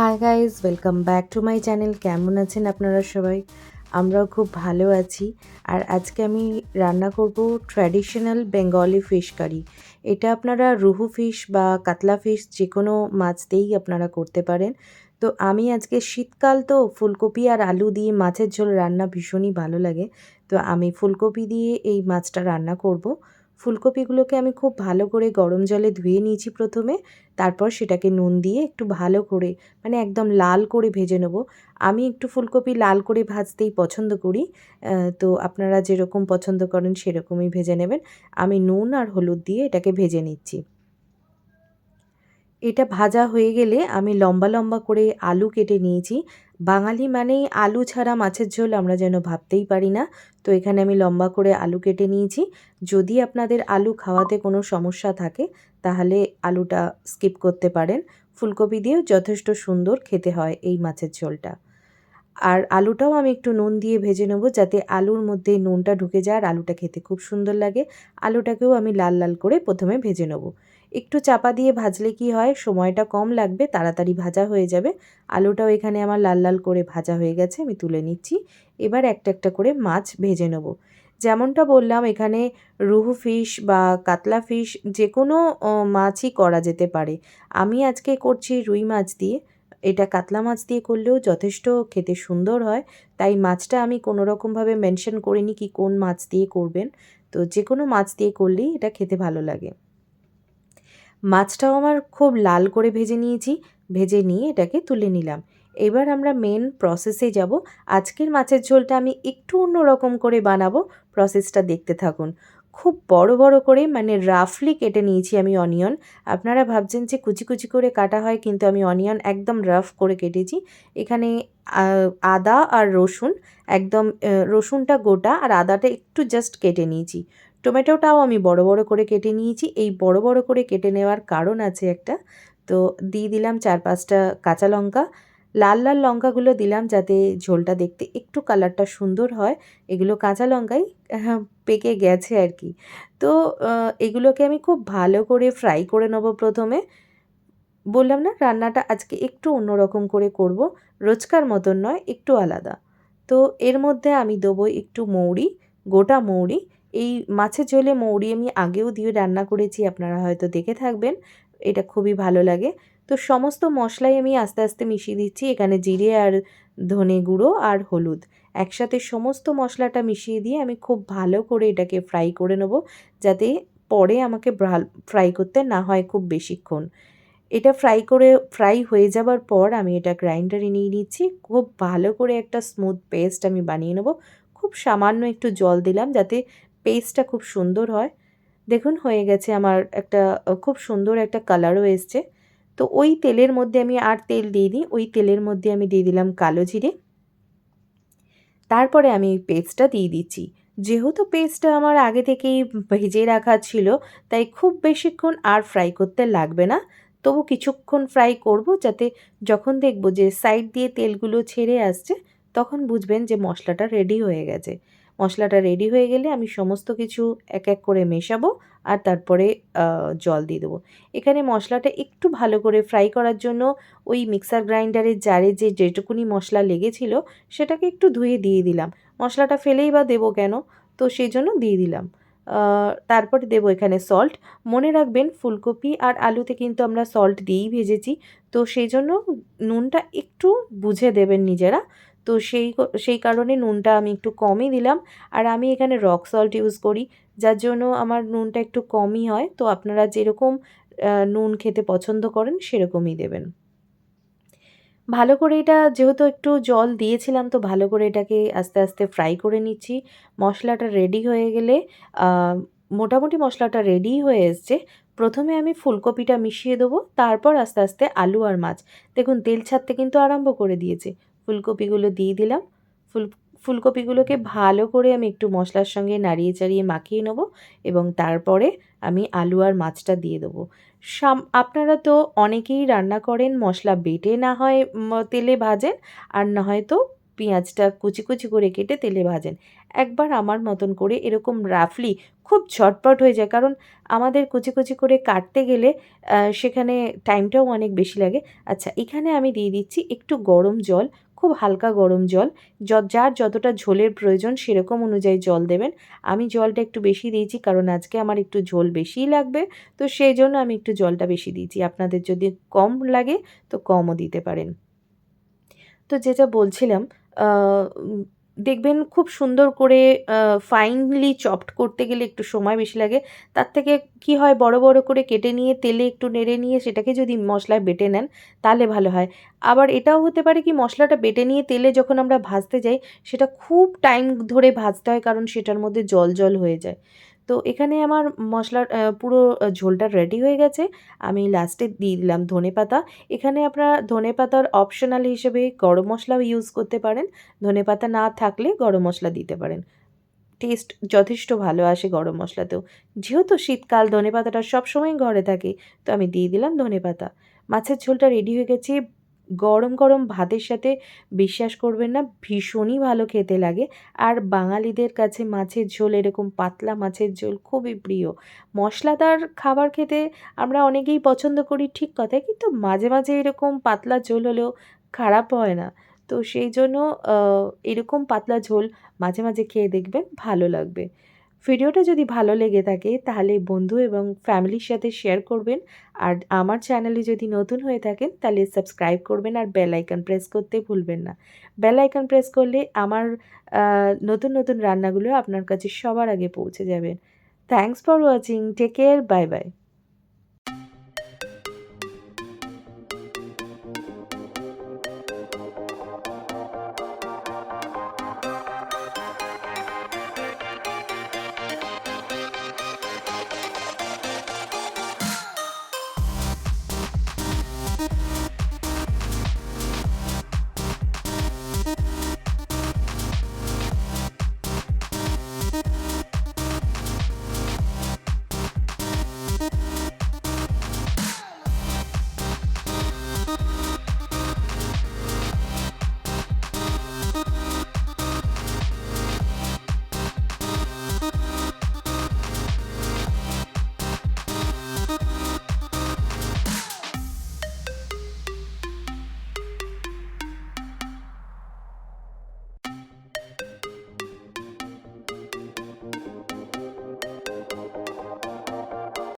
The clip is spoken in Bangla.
Hi guys, welcome back to my channel. কেমন আছেন আপনারা সবাই? আমরাও খুব ভালো আছি। আর আজকে আমি রান্না করব ট্র্যাডিশনাল বেঙ্গলি ফিশ কারি। এটা আপনারা রুহু ফিশ বা কাতলা ফিশ যে কোনো মাছ দিয়েই আপনারা করতে পারেন। তো আমি আজকে শীতকাল, তো ফুলকপি আর আলু দিয়ে মাছের ঝোল রান্না ভীষণই ভালো লাগে। তো আমি ফুলকপি দিয়ে এই মাছটা রান্না করব। ফুলকপিগুলোকে আমি খুব ভালো করে গরম জলে ধুয়ে নিয়েছি প্রথমে। তারপর সেটাকে নুন দিয়ে একটু ভালো করে, মানে একদম লাল করে ভেজে নেব। আমি একটু ফুলকপি লাল করে ভাজতেই পছন্দ করি। তো আপনারা যেরকম পছন্দ করেন সেরকমই ভেজে নেবেন। আমি নুন আর হলুদ দিয়ে এটাকে ভেজে নিচ্ছি। এটা ভাজা হয়ে গেলে আমি লম্বা লম্বা করে আলু কেটে নিয়েছি। বাঙালি মানেই আলু ছাড়া মাছের ঝোল আমরা যেন ভাবতেই পারি না। তো এখানে আমি লম্বা করে আলু কেটে নিয়েছি। যদি আপনাদের আলু খাওয়াতে কোনো সমস্যা থাকে তাহলে আলুটা স্কিপ করতে পারেন। ফুলকপি দিয়েও যথেষ্ট সুন্দর খেতে হয় এই মাছের ঝোলটা। আর আলুটাও আমি একটু নুন দিয়ে ভেজে নেব, যাতে আলুর মধ্যে নুনটা ঢুকে যায় আর আলুটা খেতে খুব সুন্দর লাগে। আলুটাকেও আমি লাল লাল করে প্রথমে ভেজে নেব। একটু চাপা দিয়ে ভাজলে কি হয়, সময়টা কম লাগবে, তাড়াতাড়ি ভাজা হয়ে যাবে। আলুটাও এখানে আমার লাল লাল করে ভাজা হয়ে গেছে, আমি তুলে নিচ্ছি। এবার একটা একটা করে মাছ ভেজে নেব। যেমনটা বললাম, এখানে রুহু ফিশ বা কাতলা ফিশ যে কোনো মাছই করা যেতে পারে। আমি আজকে করছি রুই মাছ দিয়ে। এটা কাতলা মাছ দিয়ে করলেও যথেষ্ট খেতে সুন্দর হয়। তাই মাছটা আমি কোনো রকমভাবে মেনশন করিনি কি কোন মাছ দিয়ে করবেন। তো যে কোনো মাছ দিয়ে করলেই এটা খেতে ভালো লাগে। মাছটাও আমার খুব লাল করে ভেজে নিয়েছি। ভেজে নিয়ে এটাকে তুলে নিলাম। এবার আমরা মেন প্রসেসে যাব। আজকের মাছের ঝোলটা আমি একটু অন্যরকম করে বানাবো। প্রসেসটা দেখতে থাকুন। খুব বড় বড় করে, মানে রাফলি কেটে নিয়েছি আমি অনিয়ন। আপনারা ভাবছেন যে কুচি কুচি করে কাটা হয়, কিন্তু আমি অনিয়ন একদম রাফ করে কেটেছি। এখানে আদা আর রসুন, একদম রসুনটা গোটা আর আদাটা একটু জাস্ট কেটে নিয়েছি। টমেটোটাও আমি বড় বড় করে কেটে নিয়েছি। এই বড় বড় করে কেটে নেওয়ার কারণ আছে একটা। তো দিয়ে দিলাম 4-5টা কাঁচা লঙ্কা। লাল লাল লঙ্কাগুলো দিলাম যাতে ঝোলটা দেখতে একটু কালারটা সুন্দর হয়। এগুলো কাঁচা লঙ্কাই পেকে গেছে আর কি। তো এগুলোকে আমি খুব ভালো করে ফ্রাই করে নেবো প্রথমে। বললাম না, রান্নাটা আজকে একটু অন্যরকম করে করব। রোজকার মতন নয়, একটু আলাদা। তো এর মধ্যে আমি দেবো একটু মৌরি, গোটা মৌরি। এই মাছের ঝোলে মৌরি আমি আগেও দিয়ে রান্না করেছি, আপনারা হয়তো দেখে থাকবেন। এটা খুবই ভালো লাগে। তো সমস্ত মশলাই আমি আস্তে আস্তে মিশিয়ে দিচ্ছি। এখানে জিরে আর ধনে গুঁড়ো আর হলুদ একসাথে সমস্ত মশলাটা মিশিয়ে দিয়ে আমি খুব ভালো করে এটাকে ফ্রাই করে নেব, যাতে পরে আমাকে ফ্রাই করতে না হয় খুব বেশিক্ষণ। এটা ফ্রাই হয়ে যাবার পর আমি এটা গ্রাইন্ডারে নিয়ে নিচ্ছি। খুব ভালো করে একটা স্মুথ পেস্ট আমি বানিয়ে নেব। খুব সামান্য একটু জল দিলাম যাতে পেস্টটা খুব সুন্দর হয়। দেখুন হয়ে গেছে আমার একটা খুব সুন্দর একটা কালারও এসছে। তো ওই তেলের মধ্যে আমি আর তেল দিইনি, ওই তেলের মধ্যে আমি দিয়ে দিলাম কালো জিরে। তারপরে আমি এই পেস্টটা দিয়ে দিচ্ছি। যেহেতু পেস্টটা আমার আগে থেকেই ভেজে রাখা ছিল, তাই খুব বেশিক্ষণ আর ফ্রাই করতে লাগবে না। তবু কিছুক্ষণ ফ্রাই করব, যাতে যখন দেখব যে সাইড দিয়ে তেলগুলো ছেড়ে আসছে, তখন বুঝবেন যে মশলাটা রেডি হয়ে গেছে। মশলাটা রেডি হয়ে গেলে আমি সমস্ত কিছু এক এক করে মেশাবো আর তারপরে জল দিয়ে দেবো। এখানে মশলাটা একটু ভালো করে ফ্রাই করার জন্য ওই মিক্সার গ্রাইন্ডারের জারে যেটুকুনি মশলা লেগেছিল সেটাকে একটু ধুয়ে দিয়ে দিলাম। মশলাটা ফেলেই বা দেবো কেন? তো সেই জন্য দিয়ে দিলাম। তারপরে দেবো এখানে সল্ট। মনে রাখবেন ফুলকপি আর আলুতে কিন্তু আমরা সল্ট দিয়েই ভেজেছি। তো সেই জন্য নুনটা একটু বুঝে দেবেন নিজেরা। তো সেই কারণে নুনটা আমি একটু কমই দিলাম। আর আমি এখানে রক সল্ট ইউজ করি, যার জন্য আমার নুনটা একটু কমই হয়। তো আপনারা যেরকম নুন খেতে পছন্দ করেন সেরকমই দেবেন। ভালো করে এটা যেহেতু একটু জল দিয়েছিলাম, তো ভালো করে এটাকে আস্তে আস্তে ফ্রাই করে নিচ্ছি। মশলাটা রেডি হয়ে গেলে আ মোটামুটি মশলাটা রেডিই হয়ে এসছে। প্রথমে আমি ফুলকপিটা মিশিয়ে দেবো, তারপর আস্তে আস্তে আলু আর মাছ। দেখুন তেল ছাড়তে কিন্তু আরম্ভ করে দিয়েছে। ফুলকপিগুলো দিয়ে দিলাম। ফুল ফুলকপিগুলোকে ভালো করে আমি একটু মশলার সঙ্গে নাড়িয়ে চাড়িয়ে মাখিয়ে নেবো এবং তারপরে আমি আলু আর মাছটা দিয়ে দেবো। আপনারা তো অনেকেই রান্না করেন মশলা বেটে, না হয় তেলে ভাজেন, আর না হয়তো পেঁয়াজটা কুচি কুচি করে কেটে তেলে ভাজেন। একবার আমার মতন করে এরকম রাফলি খুব ঝটপট হয়ে যায়, কারণ আমাদের কুচি কুচি করে কাটতে গেলে সেখানে টাইমটাও অনেক বেশি লাগে। আচ্ছা, এখানে আমি দিয়ে দিচ্ছি একটু গরম জল, খুব হালকা গরম জল। যার যতটা ঝোলের প্রয়োজন সেরকম অনুযায়ী জল দেবেন। আমি জলটা একটু বেশি দিয়েছি কারণ আজকে আমার একটু ঝোল বেশিই লাগবে, তো সেই জন্য আমি একটু জলটা বেশি দিয়েছি। আপনাদের যদি কম লাগে তো কমও দিতে পারেন। তো যেটা বলছিলাম, আ উম দেখবেন খুব সুন্দর করে ফাইনলি চপড করতে গেলে একটু সময় বেশি লাগে। তার থেকে কি হয়, বড়, বড় করে কেটে নিয়ে তেলে একটু নেড়ে নিয়ে সেটাকে যদি মশলায় বেটে নেন তাহলে ভালো হয়। আবার এটাও হতে পারে কি, মশলাটা বেটে নিয়ে তেলে যখন আমরা ভাজতে যাই সেটা খুব টাইম ধরে ভাজতে হয়, কারণ সেটার মধ্যে জল, জল হয়ে যায়। তো এখানে আমার মশলার পুরো ঝোলটা রেডি হয়ে গেছে। আমি লাস্টে দিয়ে দিলাম ধনেপাতা। এখানে আপনারা ধনেপাতার অপশনাল হিসেবে গরম মশলাও ইউজ করতে পারেন। ধনেপাতা না থাকলে গরম মশলা দিতে পারেন। টেস্ট যথেষ্ট ভালো আসে গরম মশলাতেও। যেহেতু শীতকাল, ধনেপাতাটা সবসময়ই ঘরে থাকে, তো আমি দিয়ে দিলাম ধনেপাতা। মাছের ঝোলটা রেডি হয়ে গেছে। গরম, গরম ভাতের সাথে বিশ্বাস করবেন না, ভীষণই ভালো খেতে লাগে। আর বাঙালিদের কাছে মাছের ঝোল, এরকম পাতলা মাছের ঝোল খুবই প্রিয়। মশলাদার খাবার খেতে আমরা অনেকেই পছন্দ করি, ঠিক কথাই, কিন্তু মাঝে, মাঝে এরকম পাতলা ঝোল হলেও খারাপ হয় না। তো সেই জন্য আ এরকম পাতলা ঝোল মাঝে, মাঝে খেয়ে দেখবেন, ভালো লাগবে। ভিডিওটা যদি ভালো লেগে থাকে তাহলে বন্ধু এবং ফ্যামিলির সাথে শেয়ার করবেন। আর আমার চ্যানেলে যদি নতুন হয়ে থাকেন তাহলে সাবস্ক্রাইব করবেন আর বেল আইকন প্রেস করতে ভুলবেন না। বেল আইকন প্রেস করলে আমার আ নতুন, নতুন রান্নাগুলো আপনার কাছে সবার আগে পৌঁছে যাবে। Thanks for watching. Take care. Bye, by.